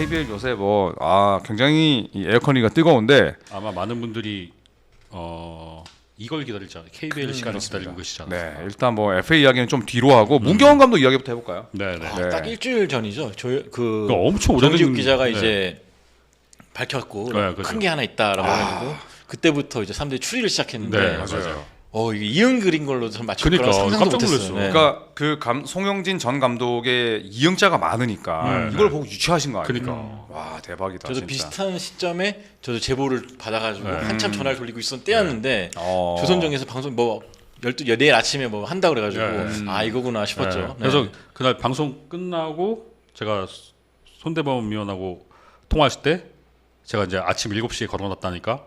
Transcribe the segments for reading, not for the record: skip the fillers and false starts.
KBL 요새 굉장히 이 에어컨이가 뜨거운데 아마 많은 분들이 이걸 기다리잖아요. KBL 시간을 기다리고 계시잖아요. 네, 일단 FA 이야기는 좀 뒤로 하고 문경원 감독 이야기부터 해볼까요? 네. 네. 딱 일주일 전이죠. 엄청 오래된 정지욱 기자가 네. 이제 밝혔고 네, 큰 게 하나 있다라고 해가지고 그때부터 이제 사람들이 추리를 시작했는데 네, 맞아요. 이게 이응 그린 걸로 좀 맞출 그러니까, 거라고 상상도 깜짝 못했어요. 놀랐어. 네. 그러니까 송영진 전 감독의 이응자가 많으니까 이걸 보고 유추하신 거 아니에요? 그러니까. 와 대박이다. 저도 진짜. 비슷한 시점에 저도 제보를 받아가지고 네. 한참 전화를 돌리고 있었던 때였는데 어. 조선정에서 방송 내일 아침에 한다 그래가지고 네. 이거구나 싶었죠. 네. 네. 그래서 그날 방송 끝나고 제가 손대범 위원하고 통화했을 때 제가 이제 아침 7시에 걸어놨다니까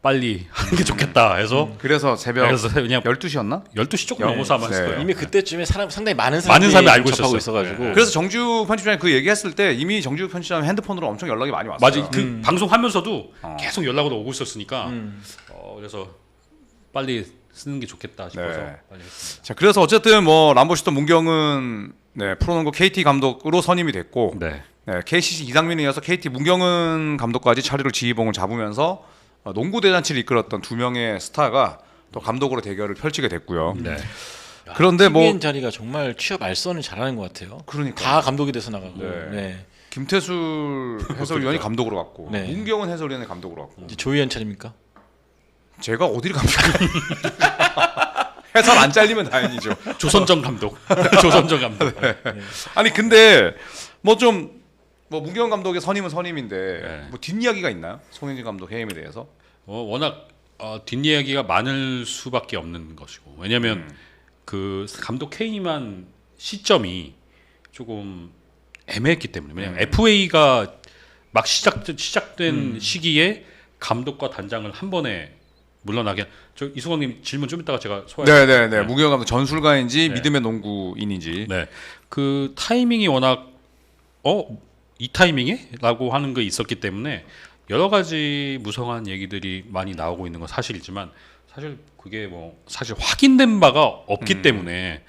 빨리 하는 게 좋겠다 해서 그래서 새벽 그래서 그냥 12시였나? 12시 조금 네. 넘어서 아마 했을 네. 거예요. 이미 그때쯤에 상당히 많은 사람이 사람들이 알고 접하고 있었어요. 있어가지고 네. 그래서 정주 편집장이 그 얘기했을 때 이미 정주 편집장 핸드폰으로 엄청 연락이 많이 왔어요. 맞아. 그 방송하면서도 계속 연락으로 오고 있었으니까 그래서 빨리 쓰는 게 좋겠다 싶어서 네. 빨리 했습니다. 자, 그래서 어쨌든 람보슈터 문경은 프로농구 KT 감독으로 선임이 됐고 네. KCC 이상민에 이어서 KT 문경은 감독까지 차례로 지휘봉을 잡으면서 농구 대잔치를 이끌었던 두 명의 스타가 또 감독으로 대결을 펼치게 됐고요. 네. 그런데 TVN 자리가 정말 취업 알선을 잘하는 것 같아요. 그러니까 다 감독이 돼서 나가고 네. 김태술 해설위원이 감독으로 갔고 네. 문경은 해설위원이 감독으로 갔고 이제 조희연 차례입니까? 제가 어디를 갑니까? 해설 안 잘리면 다행이죠. 조선정 감독. 조선정 감독. 아니 근데 문경원 감독의 선임은 선임인데 네. 뒷이야기가 있나요? 송영진 감독 해임에 대해서? 워낙 뒷이야기가 많을 수밖에 없는 것이고 왜냐하면 그 감독 해임한 시점이 조금 애매했기 때문에 왜냐하면 FA가 막 시작된 시기에 감독과 단장을 한 번에 물러나게. 저 이수광님 질문 좀 이따가 제가 소화해. 네네네. 문경원 감독 전술가인지 네. 믿음의 농구인인지. 네. 그 타이밍이 워낙 이 타이밍에?라고 하는 게 있었기 때문에 여러 가지 무성한 얘기들이 많이 나오고 있는 건 사실이지만 사실 그게 사실 확인된 바가 없기 때문에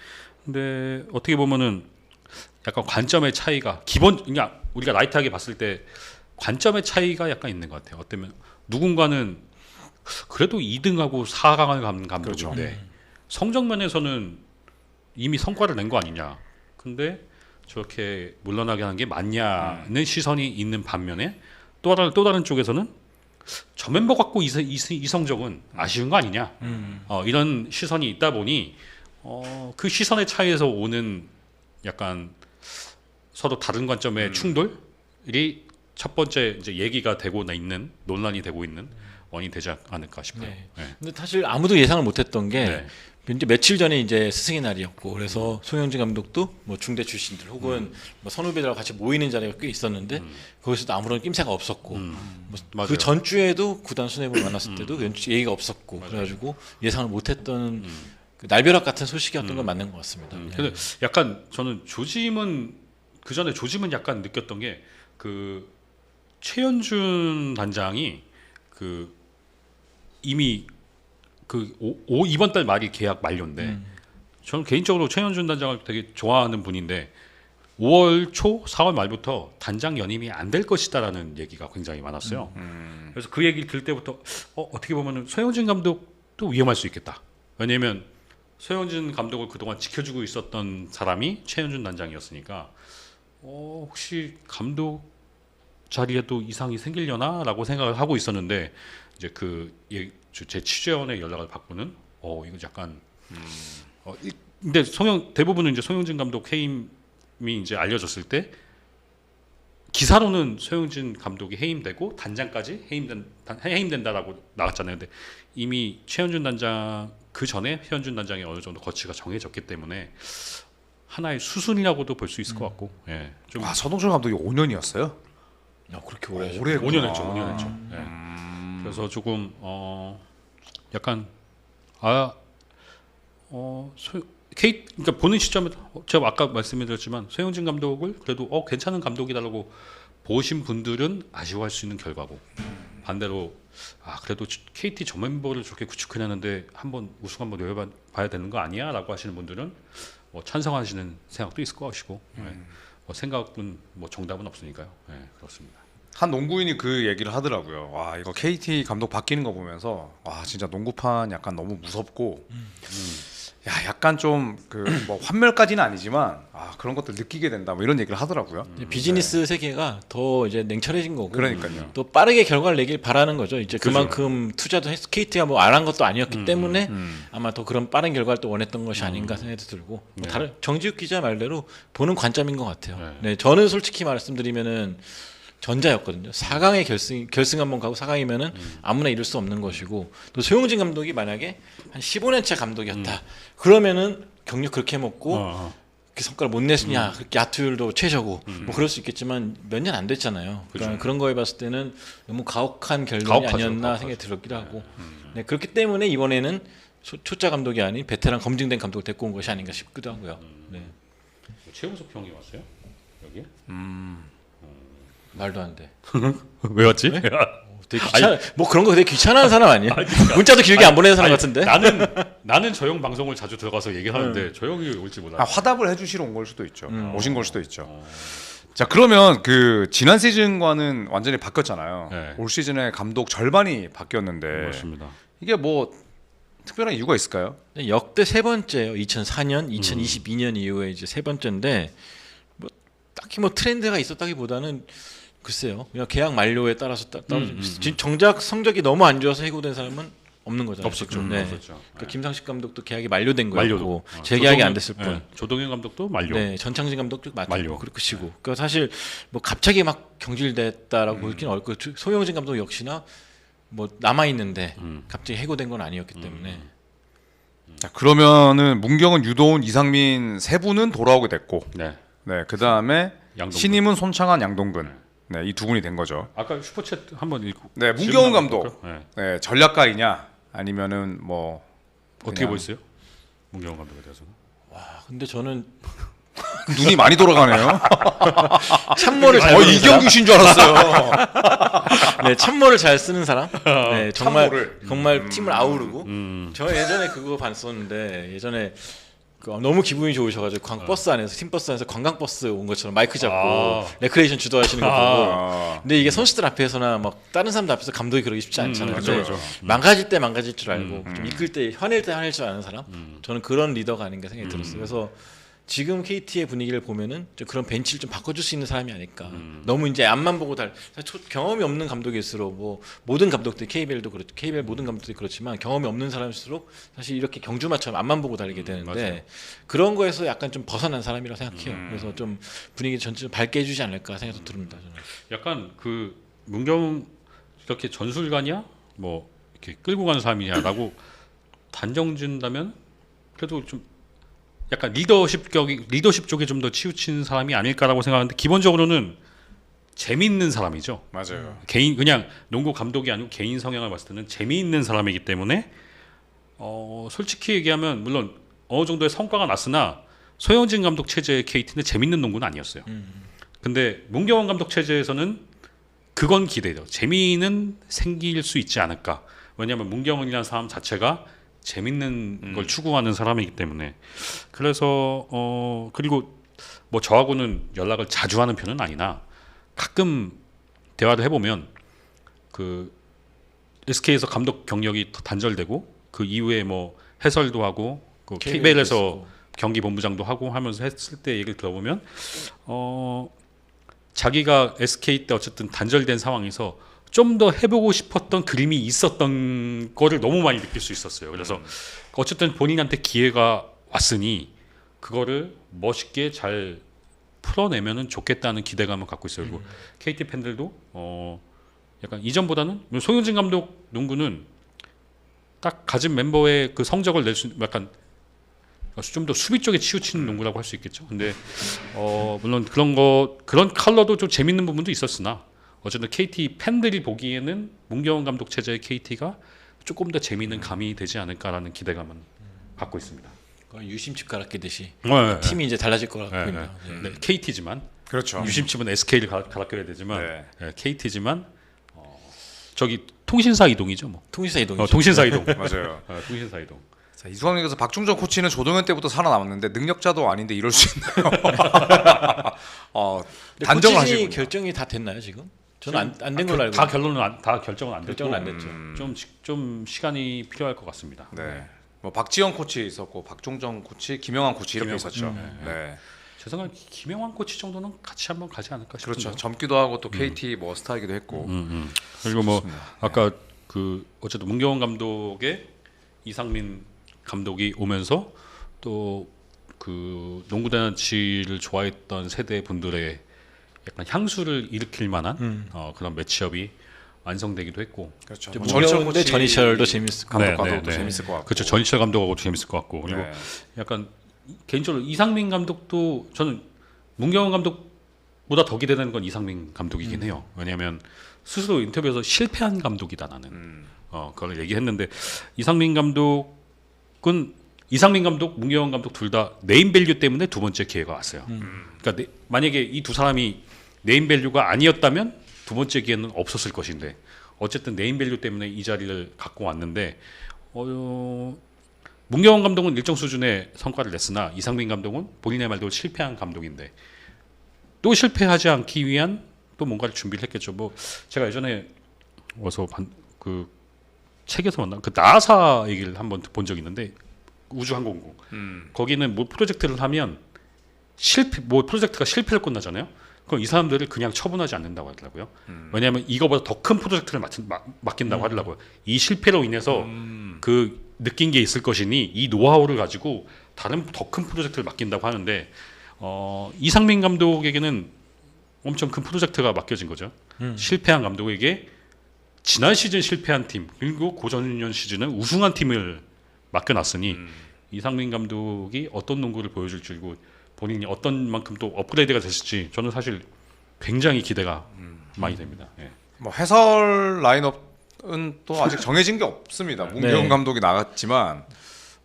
근데 어떻게 보면은 약간 관점의 차이가 그냥 우리가 라이트하게 봤을 때 관점의 차이가 약간 있는 것 같아요. 어쩌면 누군가는 그래도 2등하고 4강을 간 감독인데 그렇죠. 성적 면에서는 이미 성과를 낸 거 아니냐. 근데 저렇게 물러나게 하는 게 맞냐는 시선이 있는 반면에 또 다른 쪽에서는 저 멤버 갖고 이 성적은 아쉬운 거 아니냐. 이런 시선이 있다 보니 그 시선의 차이에서 오는 약간 서로 다른 관점의 충돌이 첫 번째 이제 얘기가 되고 있는 논란이 되고 있는 원인이 되지 않을까 싶어요. 네. 네. 근데 사실 아무도 예상을 못했던 게 네. 이제 며칠 전에 이제 스승의 날이었고 그래서 송영진 감독도 중대 출신들 혹은 선후배들하고 같이 모이는 자리가 꽤 있었는데 거기서도 아무런 낌새가 없었고 맞아요. 그 전주에도 구단 수뇌부를 만났을 때도 얘기가 없었고 그래가지고 예상을 못했던 그 날벼락 같은 소식이었던 건 맞는 것 같습니다. 근데 약간 저는 그 전에 조짐은 약간 느꼈던 게 그 최현준 단장이 그 이미 이번 달 말이 계약 만료인데 저는 개인적으로 최현준 단장을 되게 좋아하는 분인데 5월 초 4월 말부터 단장 연임이 안 될 것이다라는 얘기가 굉장히 많았어요. 그래서 그 얘기를 들을 때부터 어떻게 보면은 최현준 감독도 위험할 수 있겠다. 왜냐하면 최현준 감독을 그동안 지켜주고 있었던 사람이 최현준 단장이었으니까 혹시 감독 자리에도 이상이 생기려나라고 생각을 하고 있었는데 이제 제 취재원의 연락을 받고는 이거 약간 근데 대부분은 이제 송영진 감독 해임이 이제 알려졌을 때 기사로는 송영진 감독이 해임되고 단장까지 해임된다라고 나왔잖아요. 근데 이미 최현준 단장 그 전에 최현준 단장의 어느 정도 거치가 정해졌기 때문에 하나의 수순이라고도 볼 수 있을 것 같고. 예. 좀 서동철 감독이 5년이었어요? 그렇게 오래 하셨 5년 했죠. 5년 했죠. 예. 그래서 조금 약간 그러니까 보는 시점에 제가 아까 말씀드렸지만 최영진 감독을 그래도 괜찮은 감독이다라고 보신 분들은 아쉬워할 수 있는 결과고 반대로 그래도 KT 저 멤버를 저렇게 구축해내는데 한번 우승 한번 노려봐야 되는 거 아니야? 라고 하시는 분들은 찬성하시는 생각도 있을 것 같고 뭐 생각은 뭐 정답은 없으니까요. 네, 그렇습니다. 한 농구인이 그 얘기를 하더라고요. 와 이거 KT 감독 바뀌는 거 보면서 와 진짜 농구판 약간 너무 무섭고 야 약간 좀 그 뭐 환멸까지는 아니지만 아 그런 것들 느끼게 된다 뭐 이런 얘기를 하더라고요. 비즈니스 세계가 더 이제 냉철해진 거고 그러니까요. 또 빠르게 결과를 내길 바라는 거죠. 이제 그만큼 투자도 KT가 뭐 안 한 것도 아니었기 때문에 아마 더 그런 빠른 결과를 또 원했던 것이 아닌가 생각이 들고 뭐 다른 정지욱 기자 말대로 보는 관점인 것 같아요. 네, 저는 솔직히 말씀드리면은 전자였거든요. 4강에 결승 한번 가고 4강이면은 아무나 이룰 수 없는 것이고 또 소용진 감독이 만약에 한 15년차 감독이었다. 그러면은 경력 그렇게 먹고 그 성과를 못 냈으냐 그렇게 야투율도 최저고 뭐 그럴 수 있겠지만 몇 년 안 됐잖아요. 그러니까 그런 거에 봤을 때는 너무 가혹한 결론이 아니었나 생각이 들었기도 하고 네, 그렇기 때문에 이번에는 초짜 감독이 아닌 베테랑 검증된 감독을 데리고 온 것이 아닌가 싶기도 하고요. 네. 최우석 형이 왔어요? 여기? 말도 안 돼. 왜 왔지? 되게 뭐 그런 거 되게 귀찮아하는 사람 아니야? 문자도 길게 안 보내는 사람 같은데? 나는 저 형 방송을 자주 들어가서 얘기하는데 저 형이 올지 몰라. 아, 화답을 해주시러 온 걸 수도 있죠. 오신 걸 수도 있죠. 자 그러면 그 지난 시즌과는 완전히 바뀌었잖아요. 네. 올 시즌에 감독 절반이 바뀌었는데 맞습니다. 이게 뭐 특별한 이유가 있을까요? 역대 세 번째예요. 2004년, 2022년 이후에 이제 세 번째인데 뭐 딱히 뭐 트렌드가 있었다기보다는 글쎄요. 그냥 계약 만료에 따라서 지금 정작 성적이 너무 안 좋아서 해고된 사람은 없는 거잖아요. 없었죠. 네. 없었죠. 그러니까 김상식 감독도 계약이 만료된 만료도. 거였고 재계약이 안 됐을 뿐. 네. 조동현 감독도 만료. 네, 전창진 감독도 만료. 그렇고 시고. 그러니까 사실 뭐 갑자기 막 경질됐다라고 보기는 어렵고 소영진 감독 역시나 뭐 남아 있는데 갑자기 해고된 건 아니었기 때문에. 자 그러면은 문경은, 유도훈, 이상민 세 분은 돌아오게 됐고, 네. 네 그 다음에 양동근. 신임은, 손창한, 양동근, 네 이 두 분이 된 거죠. 아까 슈퍼챗 한번 읽고. 네 문경은 감독, 볼까요? 네 전략가이냐 아니면은 뭐 어떻게 그냥 보셨어요? 문경원 감독에 대해서는? 아, 근데 저는 눈이 많이 돌아가네요. 참모를 잘 쓰는 사람. 이경규 씨인 줄 알았어요. 네, 참모를 잘 쓰는 사람. 네, 정말 참모를. 정말 팀을 아우르고. 저 예전에 그거 봤었는데 예전에 너무 기분이 좋으셔가지고 버스 안에서 팀 버스 안에서 관광 버스 온 것처럼 마이크 잡고 레크레이션 주도하시는 거 보고. 근데 이게 선수들 앞에서나 막 다른 사람들 앞에서 감독이 그러기 쉽지 않잖아요. 그렇죠, 근데 그렇죠. 망가질 때 망가질 줄 알고 좀 이끌 때 화낼 때 화낼 줄 아는 사람. 저는 그런 리더가 아닌가 생각이 들었어요. 그래서 지금 KT의 분위기를 보면은 좀 그런 벤치를 좀 바꿔줄 수 있는 사람이 아닐까. 너무 이제 앞만 보고 경험이 없는 감독일수록 뭐 모든 감독들 KBL도 그렇죠. KBL 모든 감독들이 그렇지만 경험이 없는 사람일수록 사실 이렇게 경주마처럼 앞만 보고 달리게 되는데 맞아요. 그런 거에서 약간 좀 벗어난 사람이라 생각해요. 그래서 좀 분위기 전체를 밝게 해주지 않을까 생각도 듭니다. 저는. 약간 그 문경 이렇게 전술가냐 뭐 이렇게 끌고 가는 사람이냐라고 단정 지은다면 그래도 좀 약간 리더십 쪽에 좀 더 치우친 사람이 아닐까라고 생각하는데 기본적으로는 재미있는 사람이죠. 맞아요. 개인 그냥 농구 감독이 아니고 개인 성향을 봤을 때는 재미있는 사람이기 때문에 솔직히 얘기하면 물론 어느 정도의 성과가 났으나 소영진 감독 체제의 KT는 재미있는 농구는 아니었어요. 근데 문경원 감독 체제에서는 그건 기대돼요. 재미는 생길 수 있지 않을까. 왜냐하면 문경원이라는 사람 자체가 재밌는 걸 추구하는 사람이기 때문에. 그래서 그리고 뭐 저하고는 연락을 자주 하는 편은 아니나 가끔 대화를 해보면 그 SK에서 감독 경력이 단절되고 그 이후에 뭐 해설도 하고 그 KBL에서 경기 본부장도 하고 하면서 했을 때 얘기를 들어보면 자기가 SK 때 어쨌든 단절된 상황에서 좀 더 해보고 싶었던 그림이 있었던 거를 너무 많이 느낄 수 있었어요. 그래서 어쨌든 본인한테 기회가 왔으니 그거를 멋있게 잘 풀어내면은 좋겠다는 기대감을 갖고 있어요. 그리고 KT 팬들도 약간 이전보다는 송영진 감독 농구는 딱 가진 멤버의 그 성적을 낼 수 약간 좀 더 수비 쪽에 치우치는 농구라고 할 수 있겠죠. 근데 물론 그런 컬러도 좀 재밌는 부분도 있었으나 어쨌든 KT 팬들이 보기에는 문경원 감독 체제의 KT가 조금 더 재미있는 감이 되지 않을까라는 기대감은 갖고 있습니다. 유심칩 갈아끼듯이 네, 팀이 이제 달라질 거라고 보입니다. 네, KT지만 그렇죠. 유심칩은 SK를 갈아껴야 되지만 네. KT지만 저기 통신사 이동이죠, 뭐. 통신사 이동이죠. 통신사 이동. 맞아요. 통신사 이동. 자, 이수광님께서 박중정 코치는 조동현 때부터 살아남았는데 능력자도 아닌데 이럴 수 있나요? 단정을 코치 하시군요. 결정이 다 됐나요 지금? 저는 안 된 걸로 알고 다 다 결정은 안 됐고 결정은 안 됐죠. 좀 시간이 필요할 것 같습니다. 네. 뭐 박지영 코치 있었고 박종정 코치, 김영환 코치 이렇게 있었죠. 네. 제 생각에 김영환 코치 정도는 같이 한번 가지 않을까 싶은데. 그렇죠. 젊기도 하고 또 KT 뭐 스타이기도 했고. 그리고 뭐 그렇습니다. 아까 그 어쨌든 문경원 감독의 이상민 감독이 오면서 또 그 농구 대잔치를 좋아했던 세대 분들의 약간 향수를 일으킬 만한 그런 매치업이 완성되기도 했고. 그렇죠. 이제 뭐 문경원 대 전희철도 재밌을 것 감독 네, 과도 네, 네. 재밌을 것 같고. 그렇죠. 전희철 감독하고도 재밌을 것 같고. 그리고 네. 약간 개인적으로 이상민 감독도 저는 문경원 감독보다 더 기대되는 건 이상민 감독이긴 해요. 왜냐하면 스스로 인터뷰에서 실패한 감독이다 나는 그걸 얘기했는데 이상민 감독, 문경원 감독 둘 다 네임밸류 때문에 두 번째 기회가 왔어요. 그러니까 만약에 이 두 사람이 네임밸류가 아니었다면 두 번째 기회는 없었을 것인데 어쨌든 네임밸류 때문에 이 자리를 갖고 왔는데 문경원 감독은 일정 수준의 성과를 냈으나 이상민 감독은 본인의 말대로 실패한 감독인데 또 실패하지 않기 위한 또 뭔가를 준비를 했겠죠. 뭐 제가 예전에 와서 그 책에서 만난 그 나사 얘기를 한번 본 적이 있는데 우주항공국 거기는 뭐 프로젝트를 하면 프로젝트가 실패를 끝나잖아요. 그럼 이 사람들을 그냥 처분하지 않는다고 하더라고요. 왜냐하면 이거보다 더 큰 프로젝트를 맡긴다고 하더라고요. 이 실패로 인해서 그 느낀 게 있을 것이니 이 노하우를 가지고 다른 더 큰 프로젝트를 맡긴다고 하는데 이상민 감독에게는 엄청 큰 프로젝트가 맡겨진 거죠. 실패한 감독에게 지난 시즌 실패한 팀 그리고 고전년 시즌은 우승한 팀을 맡겨놨으니 이상민 감독이 어떤 농구를 보여줄지 그리고 본인이 어떤 만큼 또 업그레이드가 됐을지 저는 사실 굉장히 기대가 많이 됩니다. 예. 뭐 해설 라인업은 또 아직 정해진 게 없습니다. 문경원 네. 감독이 나갔지만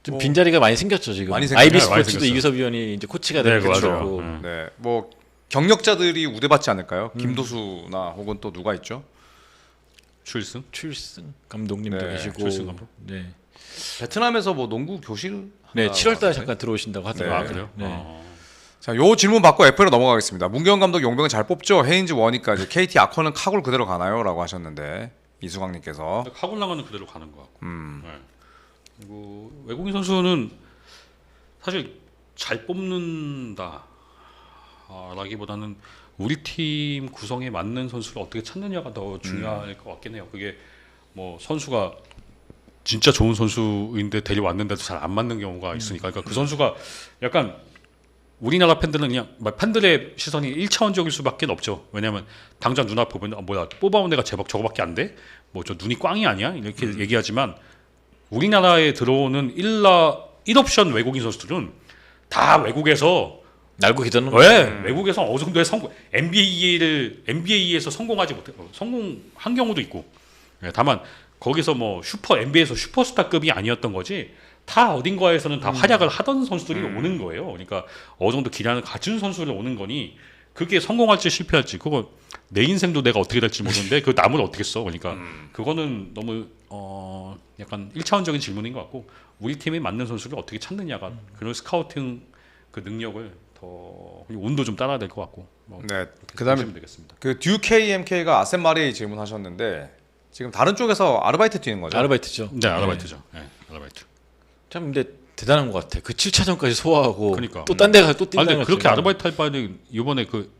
좀 빈자리가 많이 생겼죠 지금. 많이 생겼죠. IB 네, 많이 스포츠도 생겼어요. 이규섭 위원이 이제 코치가 네, 되고 맞아요. 네, 뭐 경력자들이 우대받지 않을까요? 김도수나 혹은 또 누가 있죠? 출승? 출승 감독님도 네, 계시고. 출승 감독? 네. 베트남에서 뭐 농구 교실? 네, 하나 7월달에 하던데? 잠깐 들어오신다고 하더라고요. 아 그래요? 네. 자, 요 질문 받고 F로 넘어가겠습니다. 문경원 감독 용병은 잘 뽑죠? 헤인즈 원이까지 KT 아커는 카골 그대로 가나요?라고 하셨는데 이수광님께서 카골랑은 그대로 가는 것 같고. 네. 그리고 외국인 선수는 사실 잘 뽑는다. 라기보다는 우리 팀 구성에 맞는 선수를 어떻게 찾느냐가 더 중요할 것 같긴 해요. 그게 뭐 선수가 진짜 좋은 선수인데 데려왔는데도 잘 안 맞는 경우가 있으니까 그러니까 그 선수가 약간 우리나라 팬들은 그냥 팬들의 시선이 1차원적일 수밖에 없죠. 왜냐하면 당장 눈앞에 보면 뭐야 뽑아온 애가 저거밖에 안 돼? 뭐 저 눈이 꽝이 아니야? 이렇게 얘기하지만 우리나라에 들어오는 1옵션 외국인 선수들은 다 외국에서 날고 기다는 외국에서 어느 정도의 NBA에서 성공하지 못해 성공한 경우도 있고 다만 거기서 뭐 NBA에서 슈퍼스타급이 아니었던 거지 다 어딘가에서는 다 활약을 하던 선수들이 오는 거예요. 그러니까 어느 정도 기량을 갖춘 선수를 오는 거니 그게 성공할지 실패할지 그거 내 인생도 내가 어떻게 될지 모르는데 그 남을 어떻게 써. 그러니까 그거는 너무 약간 1차원적인 질문인 것 같고 우리 팀에 맞는 선수를 어떻게 찾느냐가 그런 스카우팅 그 능력을 더 운도 좀 따라야 될 것 같고 뭐 네, 그다음에 보시면 되겠습니다. 그 듀KMK가 아셈 마레이 질문하셨는데 지금 다른 쪽에서 아르바이트 뛰는 거죠? 아르바이트죠. 네, 아르바이트죠. 네, 아르바이트. 참 근데 대단한 것 같아. 그 7차전까지 소화하고 그러니까. 또 딴 데 가서 또 아니 뛴다는 근데 그렇게 아르바이트 할 바에는 이번에 그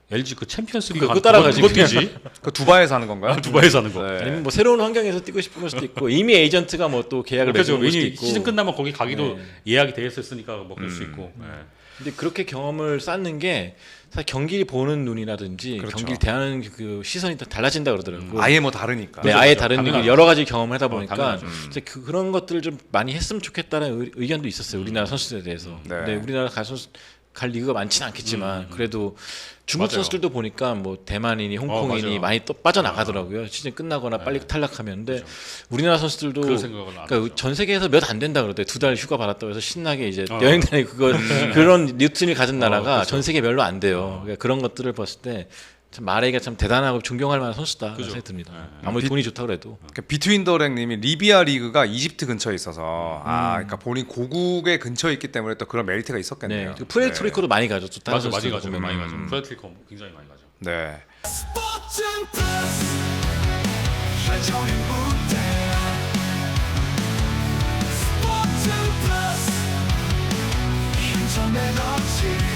LG 그 챔피언스리그 그거 따라가지, 그거 뛰지. 그 두바이에서 하는 건가요? 두바이에서 하는 거. 네. 아니면 뭐 새로운 환경에서 뛰고 싶은 걸 수도 있고 이미 에이전트가 뭐 또 계약을 그렇죠. 맺은 걸 수도 왜냐면 있고. 시즌 끝나면 거기 가기도 네. 예약이 돼 있었으니까 뭐 그럴 수 있고. 네. 근데 그렇게 경험을 쌓는 게 사실 경기를 보는 눈이라든지 그렇죠. 경기를 대하는 그 시선이 또 달라진다 그러더라고요. 아예 뭐 다르니까. 네, 그렇죠, 아예 그렇죠. 다른 당연하죠. 여러 가지 경험을 하다 보니까 당연하죠. 이제 그런 것들을 좀 많이 했으면 좋겠다는 의견도 있었어요. 우리나라 선수들에 대해서. 네. 네, 우리나라 갈 리그가 많지는 않겠지만 그래도 중국 맞아요. 선수들도 보니까 뭐 대만인이 홍콩인이 맞아요. 많이 또 빠져나가더라고요. 시즌 끝나거나 빨리 탈락하면. 근데 우리나라 선수들도 그런 생각을 안 그러니까 하죠. 전 세계에서 몇 안 된다 그러대. 2달 휴가 받았다고 해서 신나게 이제 여행 다니고 그런 루틴을 가진 나라가 그렇죠. 전 세계 별로 안 돼요. 그러니까 그런 것들을 봤을 때 참 마레이가 참 대단하고 존경할 만한 선수다 그죠. 생각이 듭니다. 네. 아무리 돈이 좋다 그래도. 그러니까 비트윈 더렉님이 리비아 리그가 이집트 근처에 있어서 그러니까 본인 고국의 근처에 있기 때문에 또 그런 메리트가 있었겠네요. 네. 프레토리코도 많이 가죠. 또 다른 맞아 많이 선수들 가죠. 보면. 많이 가죠. 프레트리코 굉장히 많이 가죠. 네. 스포츠 플러스 최종의 무대 스포츠 플러스 인터넷 없이